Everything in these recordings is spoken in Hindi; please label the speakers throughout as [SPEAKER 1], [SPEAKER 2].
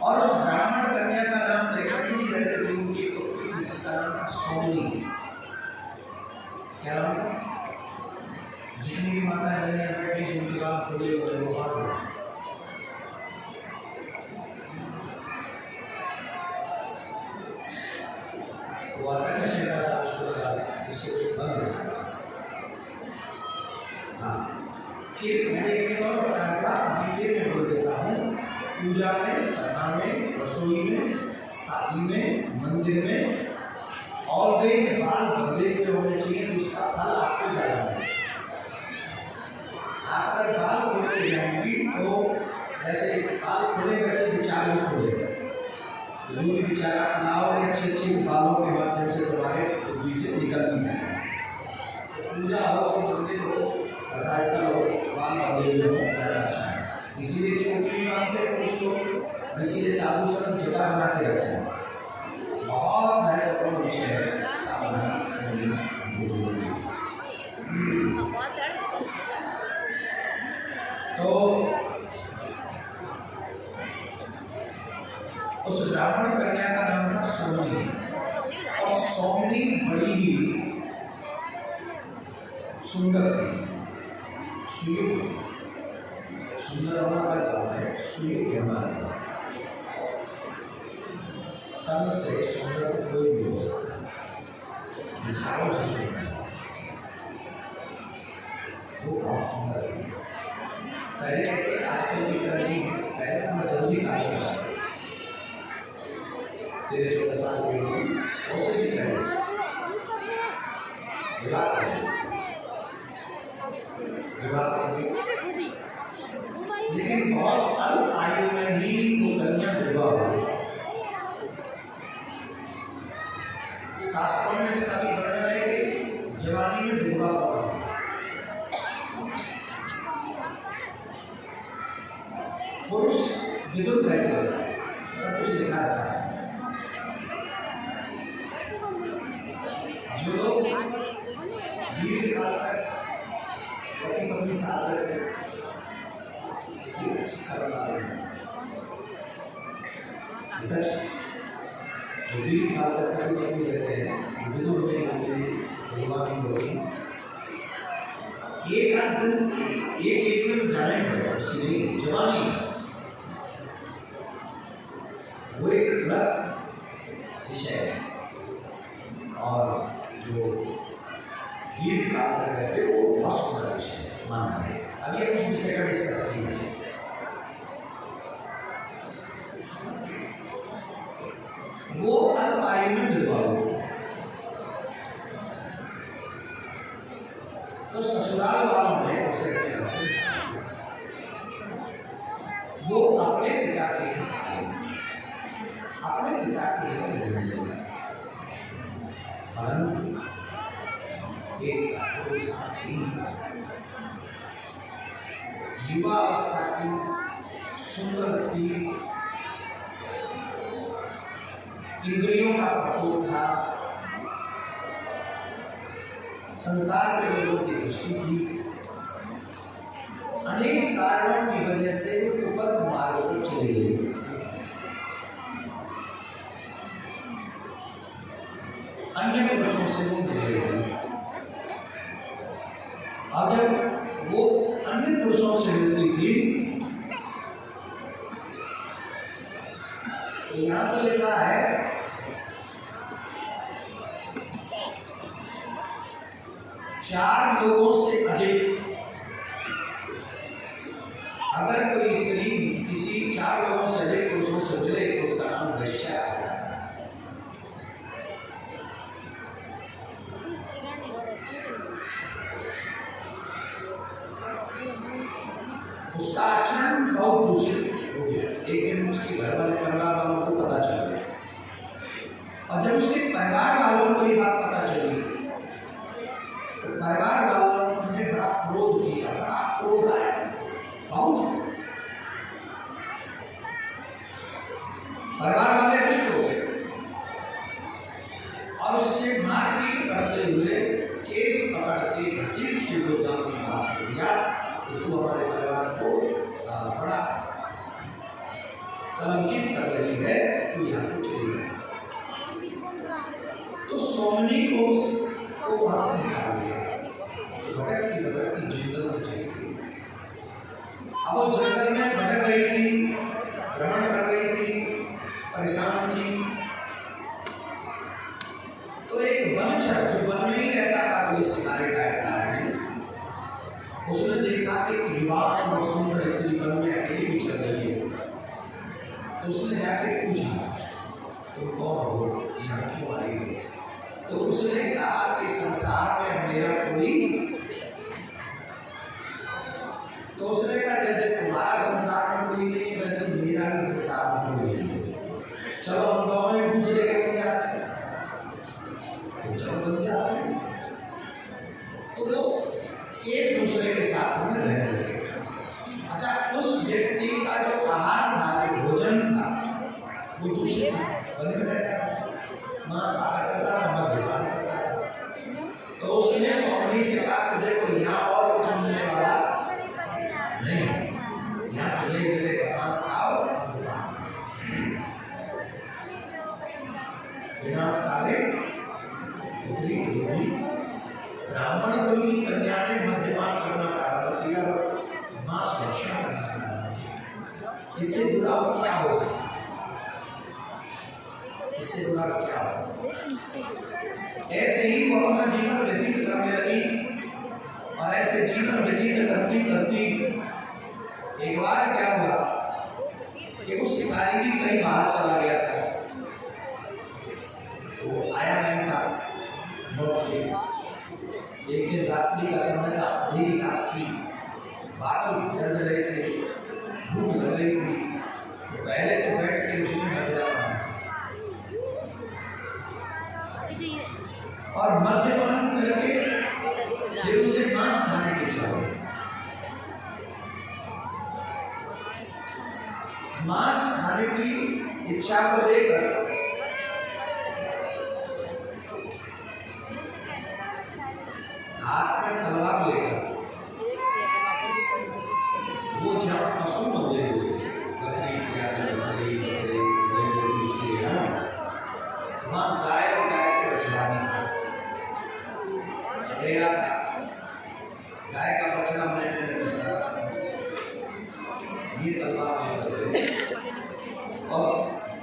[SPEAKER 1] और उस ब्राह्मण कन्या का नाम त्रैकटी जी रहते थे, उनकी एक पुत्री थी जिसका नाम था सोमनी। क्या नाम था? जितनी भी माता कन्या बैठी जिनके बाद खुले हुए वो भाग गए। वो आता है छोटा सा उसको लगा दे, इससे बंद है बस। हाँ, फिर मैंने एक और बताया था, अभी फिर मैं बोल देता हूँ। पूजा में, कथा में, रसोई में, शादी में, मंदिर में ऑलवेज बाल बंधे हुए होने चाहिए, तो उसका फल आपको ज़्यादा मिलेगा। आप अगर बाल खोलते जाएंगी तो जैसे बाल खुले वैसे विचार भी खुले। जो भी विचार आप लाओगे अच्छे अच्छे बालों के माध्यम से तुम्हारे बुद्धि से निकल भी जाएगा। पूजा हो, मंदिर हो, कथा स्थल हो, बाल बंधे हुए हो, ज़्यादा अच्छा है। इसीलिए चोटी बांधते हैं उसको, इसीलिए साधु संत जटा बना के रखते हैं। बहुत महत्वपूर्ण विषय है, सावधानी समझना जरूरी है। तो उस ब्राह्मण कन्या का नाम था सोमनी, और सोमनी बड़ी ही सुंदर थी, सुयुक्त। सुंदर होना अलग बात है, सुयुक्त होना अलग बात है। तन से सुंदर तो कोई भी हो सकता है, विचारों से सुंदर वो बहुत सुंदर है। पहले कैसे आजकल की तरह नहीं, पहले तो मैं जल्दी शादी करा 13-14 साल की उम्र, उससे भी पहले विवाह करेंगे, लेकिन बहुत अल्प आयु में ही वो कन्या विधवा हुई। शास्त्रों में इसका भी वर्णन है कि जवानी में विधवा पड़ा, पुरुष विधुर कैसे होता है, सब कुछ लिखा है शास्त्र में। जो लोग दीर्घ काल तक पति पत्नी साथ रहते हैं, ये अच्छी कर्म वाले हैं। सच, जो दीर्घ काल तक पति पत्नी रहते हैं, विधुर नहीं होते, विधवा नहीं होती, एक आध दिन एक एज में तो जाना ही पड़ेगा, उसकी नहीं जवानी है, वो एक अलग विषय है। और जो दीर्घ काल तक रहते हैं वो बहुत सुंदर विषय है, मानना है। अब ये कुछ विषय का डिस्कस नहीं है। वो अल्प आयु में विधवा हो, तो ससुराल वालों ने उसे अपने घर से वो अपने पिता के यहाँ आए, अपने पिता के यहाँ मिले। परंतु 1 साल, 2 साल, 3 साल युवा अवस्था थी, सुंदर थी, इंद्रियों का प्रकोप था, संसार के लोगों की दृष्टि थी, अनेक कारणों की वजह से वो कुपथ मार्ग पर चले गए। अन्य पुरुषों से वो मिले गए, और जब वो अन्य पुरुषों से मिलती थी, तो यहाँ तो लिखा है 4 लोगों से अधिक। अगर कोई स्त्री किसी 4 लोगों से अधिक पुरुषों से मिले तो उसका नाम वैश्या है। उसका आचरण बहुत दूषित हो गया। एक दिन उसके घर वाले परिवार वालों को पता चल गया, और जब उसके परिवार वालों को ये बात पता चली तो परिवार वालों ने बड़ा क्रोध किया, बड़ा क्रोध आया, बहुत। परिवार वाले रुष्ट हो गए और उससे मारपीट करते हुए केस पकड़ के घसीट के गोदाम से बाहर कर दिया कि तू हमारे परिवार को बड़ा कलंकित कर रही है तो यहाँ से चली गई। तो सोमनी को वहां से निकाल दिया। भटकती जंगल में चली गई। अब वो जंगल में भटक रही थी, भ्रमण कर रही थी, परेशान थी। तो एक वनचर जो वन में ही रहता था, कोई शिकारी टाइप का आदमी, उसने देखा कि युवा और सुंदर स्त्री वन में अकेली भी चल रही है। तो उसने जाके पूछा, तुम कौन हो, यहाँ क्यों आई हो? तो उसने कहा कि संसार में मेरा कोई, तो उसने कहा जैसे तुम्हारा संसार में कोई नहीं वैसे मेरा भी संसार में कोई नहीं। चलो हम दोनों एक दूसरे के बन जाते हैं, तो चलो बन जाते हैं। तो वो एक दूसरे के साथ में रहने लगे। अच्छा, उस व्यक्ति का जो आहार था, जो भोजन था, वो दूषित था, वन में रहता था, मांसाहार करता था, मद्यपान करता था। तो उसने सोमनी से कहा कि देखो यहाँ और कुछ मिलने वाला नहीं, यहाँ तो ये मिलेगा, मांस खाओ, मद्यपान विनाश काले विपरीत बुद्धि। ब्राह्मण कुल की कन्या ने मद्यपान करना प्रारंभ किया, मांस भक्षण करना प्रारंभ किया। इससे बुरा क्या हो सकता? इससे बुरा क्या हो? ऐसे ही वो अपना जीवन व्यतीत करने लगी और ऐसे जीवन व्यतीत करती करती एक बार क्या हुआ कि वो शिकारी भी कहीं बाहर चला गया था, वो आया नहीं था। एक दिन रात्रि का समय था, अंधेरी रात थी, बादल गरज रहे थे, भूख लग रही थी। तो पहले तो बैठ के उसने मदिरापान और मद्यपान करके फिर उसे मांस खाने की इच्छा हुई। मांस खाने की इच्छा को लेकर हाथ में तलवार लेकर वो जहाँ पशु बंधे हुए थे, बकरी इत्यादि, बकरी उसके वहाँ गाय और गाय के बछड़ा नहीं था, अंधेरा था, गाय का बछड़ा मैंने ये तलवार लेकर गए और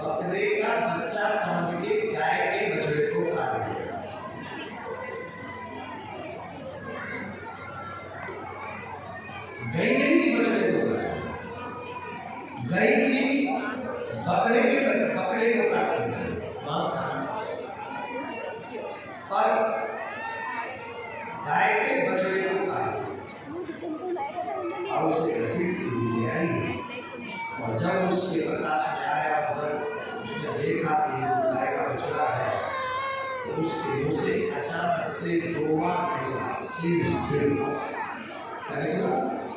[SPEAKER 1] बकरे का बच्चा समझ के गाय के बछड़े को काट दिया। गई नहीं थी बछड़े को, गई थी बकरे को काट दिया मांस खाना, पर गाय के बछड़े को काट दिया और उसे घसीटती हुई ले आई। और जब उसके प्रकाश में आया, जब उसने देखा कि ये तो गाय का बछड़ा है, तो उसके मुंह से अचानक से दो बार निकला, शिव शिव, क्या निकला?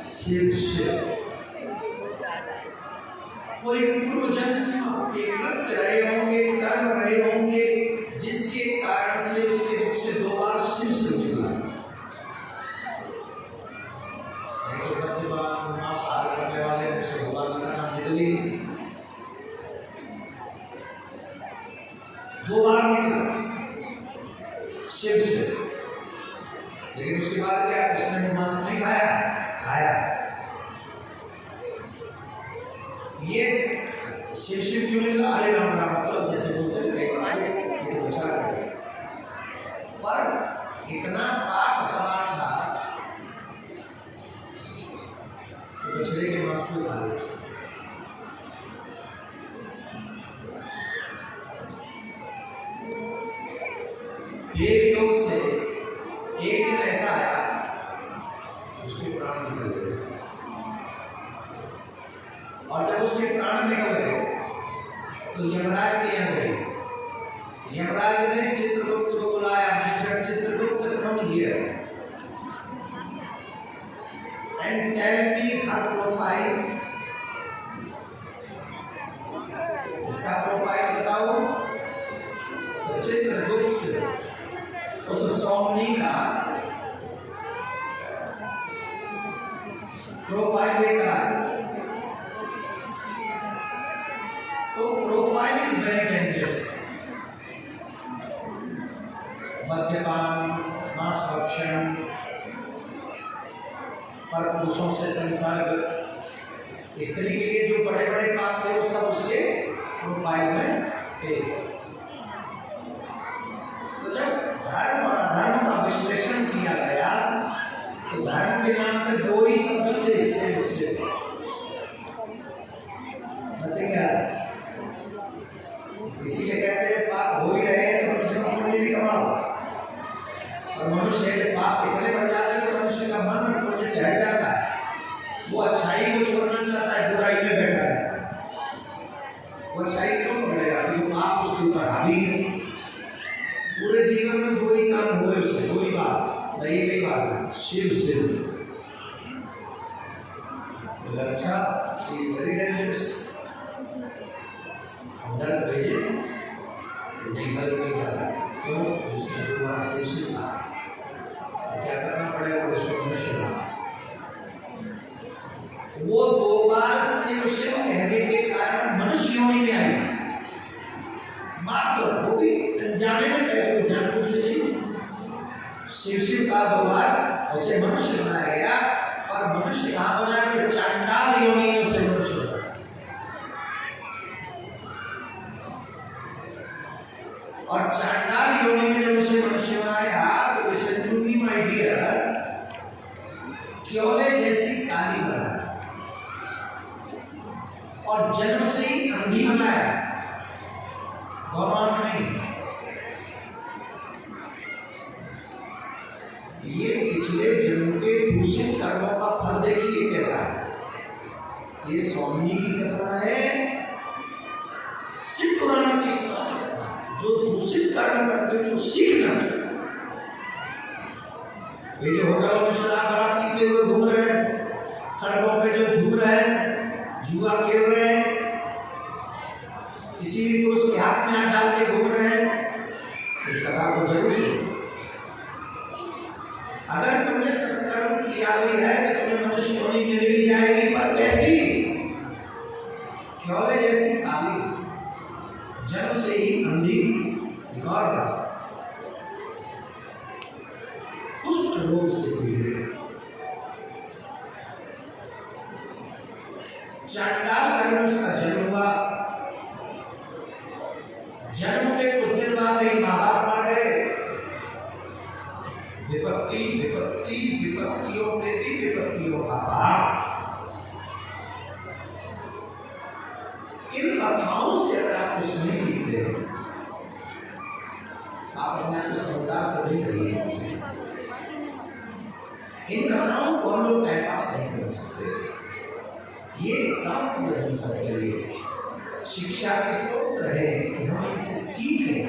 [SPEAKER 1] शिव शिव। कोई पूर्व जन्म के कृत्य रहे होंगे, कर्म रहे होंगे, जिसके कारण से उसके मुख से दो बार शिव शिव निकला। तो मद्यपान मांसाहार करने वाले मुझ से भगवान का नाम निकल ही नहीं सकता, दो बार निकला शिव शिव। लेकिन उसके बाद क्या, उसने मांस नहीं खाया, खाया। ये शिव शिव क्यों निकला? अरे राम राम, मतलब जैसे बोलते कई बार ये तो बचा रहे, पर इतना पाप सवार था कि बछड़े के मांस को खा लिया। देव योग से एक दिन ऐसा आया, उसके प्राण निकल गए। और जब उसके प्राण निकल गए तो यमराज के यहाँ गए। यमराज ने चित्रगुप्त को बुलाया, mister Chitragupta, come here and tell me her profile. इसका प्रोफाइल बताओ। तो चित्रगुप्त उस सोमनी का प्रोफाइल लेकर आए। Is very dangerous. मद्यपान, मांस भक्षण, पर पुरुषों से संसर्ग, स्त्री के लिए जो बड़े बड़े पाप थे वो सब उसके प्रोफाइल में थे। तो जब धर्म और अधर्म का विश्लेषण किया गया तो धर्म के नाम पे दो ही शब्द थे, इससे नथिंग एल्स। इसीलिए कहते हैं पाप हो ही रहे तो मनुष्य को पुण्य भी कमाओ। और मनुष्य पाप इतने बढ़ जाते हैं तो मनुष्य का मन पुण्य से हट जाता है, वो अच्छाई को छोड़ना चाहता है, बुराई में बैठा रहता है। वो अच्छाई क्यों पकड़ेगा क्योंकि पाप उसके ऊपर हावी है। पूरे जीवन में दो ही काम हुए उससे, दो ही बात नहीं, कई बात शिव शिव अच्छा शी वेरी डेंजरस। नरक भेजे नहीं, नरक नहीं जा सकते। क्यों? जिसने दो बार शिव शिव कहा तो क्या करना पड़ेगा उसको मनुष्य बना। वो दो बार शिव शिव कहने के कारण मनुष्य होने में आई, मात्र वो भी अनजाने में कहे तो जान बुझ के नहीं। शिव शिव का दो बार उसे मनुष्य बनाया गया। और मनुष्य कहाँ बनाया गया? चांडाल योनि में उसे मनुष्य बनाया। और चांडाल योनि में जब उसे मनुष्य बनाया तो listen to me my dear, क्योले जैसी काली बनाया और जन्म से ही अंधी बनाया, गौरव नहीं। ये पिछले जन्म के दूषित कर्मों का फल देखिए कैसा है। ये स्वामी की कथा है, शिव पुराण की स्पष्ट कथा है। जो दूषित कर्म करते हैं तो सीखना। ये जो होटलों में शराब वराब पीते हुए घूम रहे हैं, सड़कों पे जो झूम रहे हैं, जुआ खेल रहे हैं, किसी भी पुरुष के हाथ में हाथ डाल के घूम रहे हैं, इस कथा को जरूर सुनो। अगर तुमने सत्कर्म किया भी है तो तुम्हें मनुष्य होनी मिल भी जाएगी, पर कैसी? क्योले जैसी काली, जन्म से ही अंधी, रिकॉर्ड कुष्ठ रोग से पीड़ित, चांडाल घर में उसका जन्म हुआ। जन्म के कुछ दिन बाद ही माँ बाप मर गए। विपत्ति विपत्ति विपत्तियों में भी विपत्तियों का भाव। इन कथाओं से अगर आप कुछ नहीं सीखते हैं, आप अपने आप को समझदार तो नहीं करिए। इन कथाओं को हम लोग टाइम पास नहीं समझ सकते। ये एग्जाम को नहीं समझ रही, शिक्षा के स्रोत रहे कि हम इनसे सीखें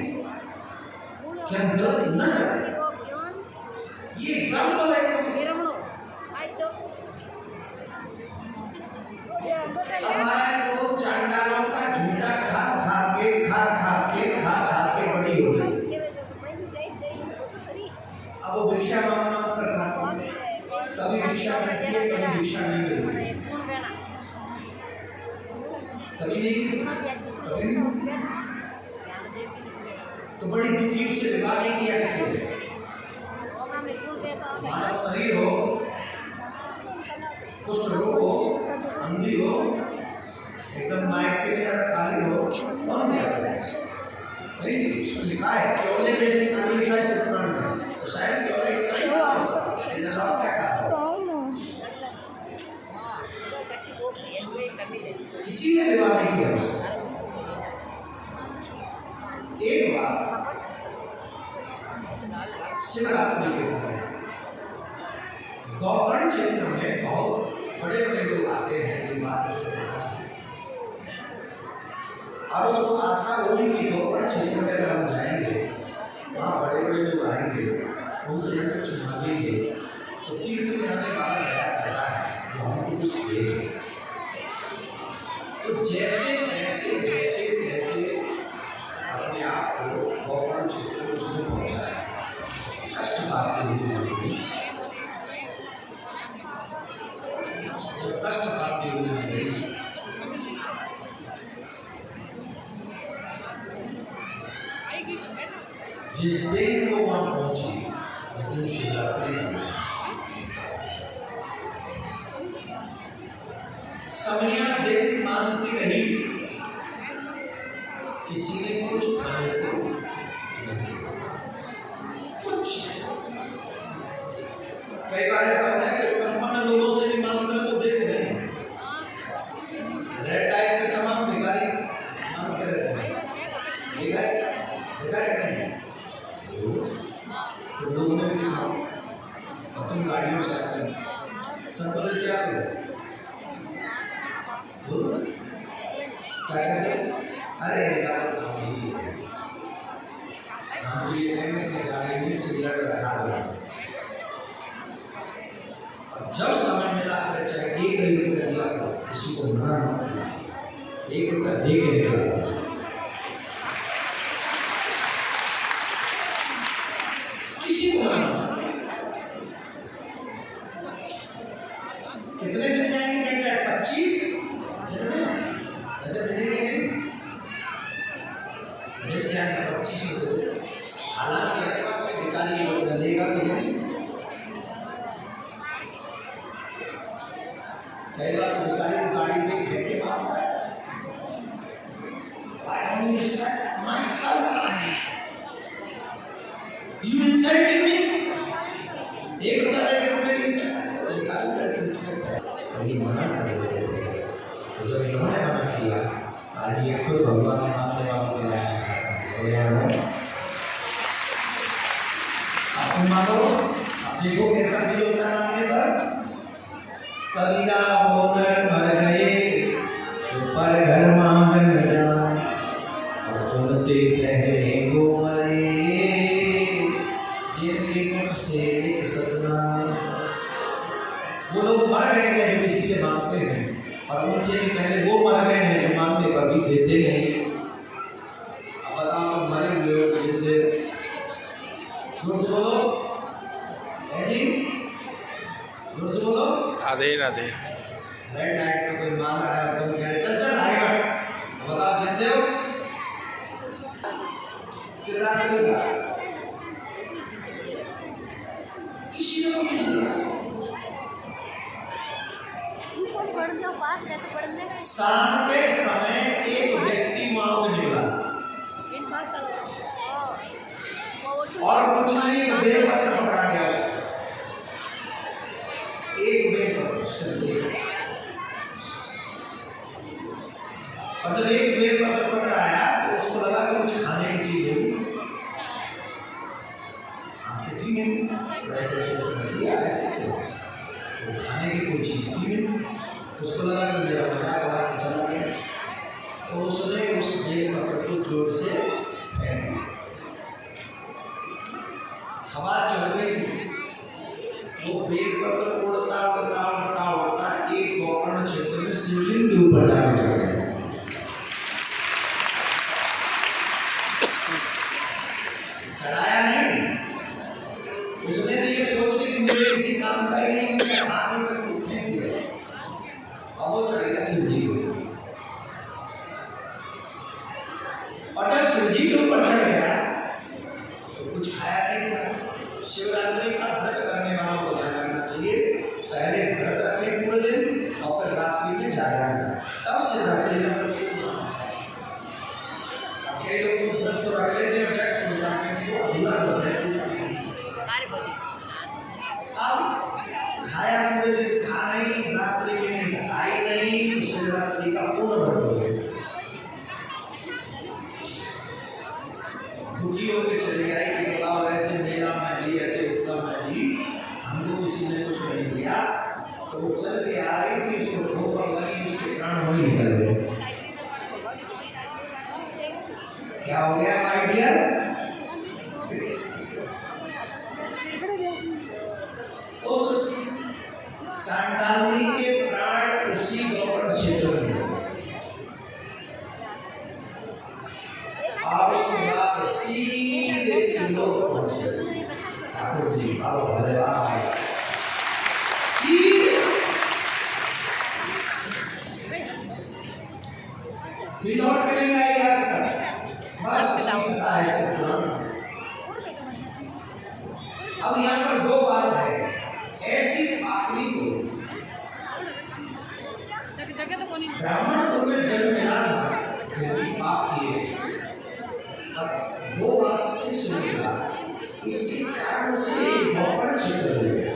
[SPEAKER 1] कि हम गलत न करें। ये एग्जाम्पल है। हमारे वो चांडालों का झूठा खा के बड़ी हो गई। अब वो भिक्षा मांग कर खाते हैं, कभी भिक्षा मिलती है, कभी भिक्षा नहीं मिलती, कभी नहीं, कभी नहीं। तो बड़ी दुखी उससे विवाह नहीं किया किसी ने। मानव शरीर हो, कुष्ठ रोग हो, अंधी हो, एकदम माइक से भी ज्यादा काली हो, कौन क्या करे? नहीं, इसमें लिखा है क्योले जैसे काली, लिखा है सिर्फ पुराण में, तो शायद क्योले इतना ही काला, इससे ज्यादा और क्या कहा? किसी ने विवाह नहीं किया उससे। एक बार शिवरात्रि के समय गौकर्ण क्षेत्र में बहुत बड़े बड़े लोग आते हैं, ये बात उसको पता चली और उसको आशा हुई कि गौकर्ण क्षेत्र में अगर हम जाएंगे, वहाँ बड़े बड़े लोग आएंगे, उनसे हम कुछ मांगेंगे तो तीर्थ में आने वाला दया करता है, वो हमको कुछ देंगे। तो जैसे अपने आप को गौकर्ण क्षेत्र में उसने पहुँचाया, कष्ट पाते हुए जिस दिन वो वहां पहुंची उस दिन शिवरात्रि बना। समया दिन मानती रही, किसी ने कुछ खाने को नहीं, कुछ। कई बार ऐसा होता है कि संपन्न लोगों से भी मांग करें तो देते नहीं। रेड लाइट में तमाम भिखारी मांगते रहते हैं, देखा है नहीं? तो लोगों ने भी देखा और तुम गाड़ियों से आते हो, संपत्ति क्या करो? क्या कहते हैं? अरे हम ये गाड़ी में चिल्ला रखा हुआ, जब समय मिला कर चाहे 1 रुपया दिया करो, किसी को मना मत करो, 1 रुपया दे के निकला। किसी को कितने मिल जाएंगे? 25 ऐसे मिलेंगे नहीं, मिल जाएंगे 25 रुपये। हालांकि निकालिए लोग डलेगा कि नहीं? कई बार तो भिखारी गाड़ी में फेंके मारता है। Why don't you respect my son? You insulting me? 1 रुपया देकर तो मेरी इंसल्ट है। और ये मना कर देते थे, तो जब इन्होंने मना किया, आज ये खुद भगवान ने मानने वालों के लिए आप मानो, आप देखो कैसा फील होता है मानने पर। कबीरा होकर मर गए तो पर घर मांगन न जाए, और उनके पहले वो मरे जिनके मुख से एक सपना। वो लोग मर गए हैं जो किसी से मांगते हैं, और उनसे भी पहले वो मर गए हैं जो मांगने पर भी देते नहीं। अब बताओ तुम मरे हुए हो कि जिंदे? जोर से बोलो, ऐसी जोर से बोलो।
[SPEAKER 2] राधे राधे।
[SPEAKER 1] रेड लाइट में कोई मांग रहा है, तुम कह रहे चल चल आएगा, बताओ जिंदे हो? शिवरात्रि का किसी ने कुछ नहीं दिया। शाम के समय एक व्यक्ति वहां पे निकला और कुछ नहीं, एक बेलपत्र पकड़ा गया उसको, एक बेलपत्र सिर्फ। और जब एक बेलपत्र पकड़ाया तो उसको लगा कि कुछ खाने की चीज होगी। आप तो ठीक है, वैसे ऐसे खाने की कोई चीज थी नहीं, उसको लगा कि मेरा मजाक उड़ा के चला गया, तो उसने उस बेलपत्र को जोर से फेंक दिया। हवा चल रही थी, वो बेलपत्र उड़ता उड़ता उड़ता उड़ता एक गोकर्ण क्षेत्र में शिवलिंग के ऊपर जाके चढ़ गया। चढ़ाया नहीं, उसने तो ये सोच के मेरे किसी काम का ही नहीं, मुझे खा नहीं सकती, फेंक दिया। अब वो चढ़ गया शिव जी को, और जब शिव जी के ऊपर चढ़ गया तो कुछ खाया नहीं था। शिवरात्रि का व्रत करने वालों को ध्यान रखना चाहिए, पहले व्रत रखने पूरे दिन और फिर रात्रि में जागरण करना, तब शिवरात्रि का व्रत पूरा। कई लोग व्रत तो रख लेते हैं, झट सो जाते हैं, तो अधूरा व्रत है। अब खाया पूरे दिन, खा नहीं, रात्रि में खाई नहीं, तो शिवरात्रि का पूर्ण व्रत हो गया। दुखी होकर चले आए कि बताओ ऐसे मेला में भी, ऐसे उत्सव में भी हमको किसी ने कुछ नहीं दिया, तो वो चल के आ रही थी, उसको ठोकर लगी, उसके प्राण वही निकल गए। क्या हो गया माय डियर? उस चांडाली के प्राण उसी गोकर्ण क्षेत्र में, और उसके बाद सीधे सिंदूर पहुंचे। ठाकुर जी आओ भले आए, सीधे फिर लौट के नहीं आई रास्ता, बस ऐसे पुराना ब्राह्मण कुल में जन्म मिला था, फिर भी पाप किए। अब 2 बार शिष्य निकला, इसके कारण उसे एक गौपण क्षेत्र हो गया।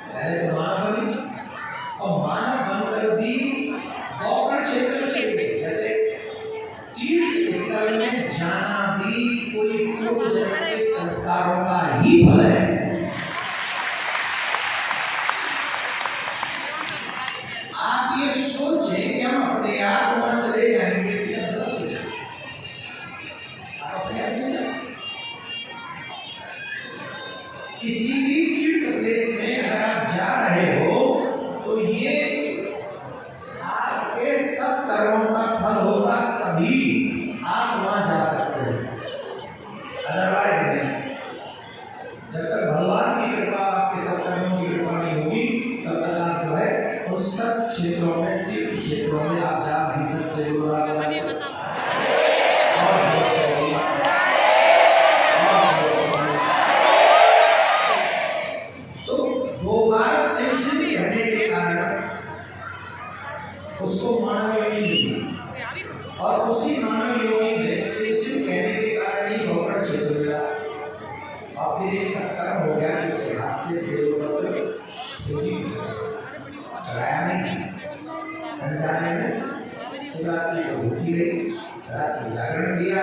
[SPEAKER 1] पहले तो मानव बनी और मानव बनकर भी गौपण क्षेत्र में चले गए। जैसे तीर्थ स्थल में जाना भी कोई पूर्व जन्म के संस्कारों का ही फल है। आप ये सोचें कि हम अपने आप वहां चले जाएंगे, क्या गलत सोच है। आप अपने आप नहीं जा सकते। किसी भी तीर्थ प्लेस में अगर आप जा रहे हो तो ये आपके सब कर्मों का फल होगा, तभी आप वहां जा सकते हो, अदरवाइज नहीं। जब तक भगवान की कृपा, आपके सब कर्मों की कृपा नहीं होगी, तब तक आप जो है उन सब क्षेत्रों में, तीर्थ क्षेत्रों में आप जा नहीं सकते हो। तो 2 बार शिष्य कहने के कारण उसको मानव योनि मिली, और उसी मानव योनि में शिष्य कहने के कारण ही गौपण क्षेत्र मिला। और फिर एक सत्कर्म हो गया कि उसके हाथ से बेलपत्र शिवजी चढ़ाया नहीं, अनजाने में शिवरात्रि को भूखी रही, रात में जागरण किया।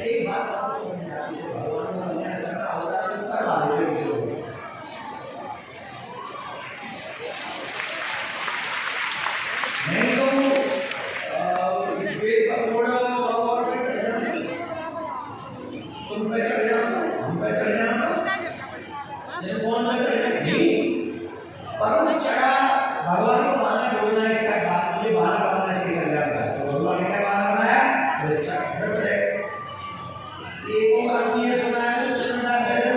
[SPEAKER 1] एक बात आपको समझ में आती है, भगवान को कल्याण करना होता है तो करवा देते हैं। नहीं तो बेपत्रोड़ा भगवान पे चढ़ जाना, तुम पे चढ़ जाना, हम पे चढ़ जाना, जब कौन पे चढ़ जाएंगे। पर चढ़ा भगवान को बहाना ढूंढना, इसका ये बहाना बनाना इसके कल्याण का। तो भगवान ने क्या बहाना बनाया, बोले व्रत रहे। एक आदमी ये सुना है तो चंदा दे दे,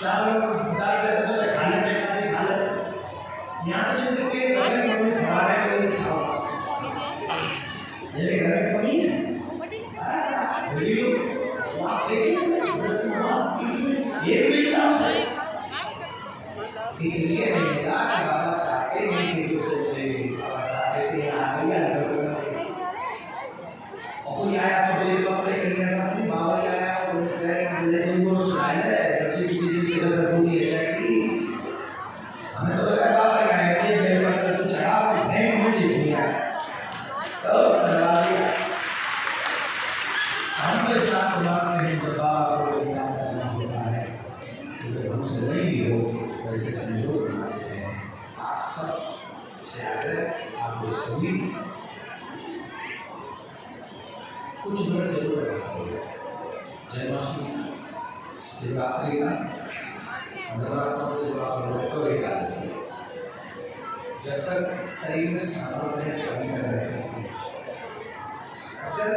[SPEAKER 1] चावल दाल दे दे, खाने में खा ले। यहाँ तो जो के घर में मम्मी खा रहे हो खाओ, मेरे घर में कमी है। वीडियो आप देखिए, एक मिनट आप से इसलिए नहीं मिला कि बाबा चाहते नहीं कि दूसरे मिले, बाबा चाहते थे आगे अंदर और कोई आया तो बेलपत्र लेके ऐसा नहीं, बाबा ही आया और ले तुमको चढ़ाया है, बच्चे की चीज़ की कसर पूरी है जाएगी। हमें तो लगा बाबा ही आया, ये बेलपत्र तो चढ़ा बैंक में दे दिया, तो चढ़ा दिया। हम तो इस बात को मानते हैं जब बाबा को कोई काम करना होता है तो जब हमसे नहीं भी हो वैसे संजोग बना देते हैं। आप सब से आग्रह, आप लोग सभी कुछ व्रत जरूर रखो। जन्माष्टमी, शिवरात्रि का, नवरात्रों के जो आप व्रत और एकादशी, जब तक शरीर में सामर्थ्य है कभी कर रह सकते हैं। अगर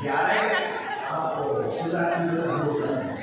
[SPEAKER 1] 11 आप शिवरात्रि में होता है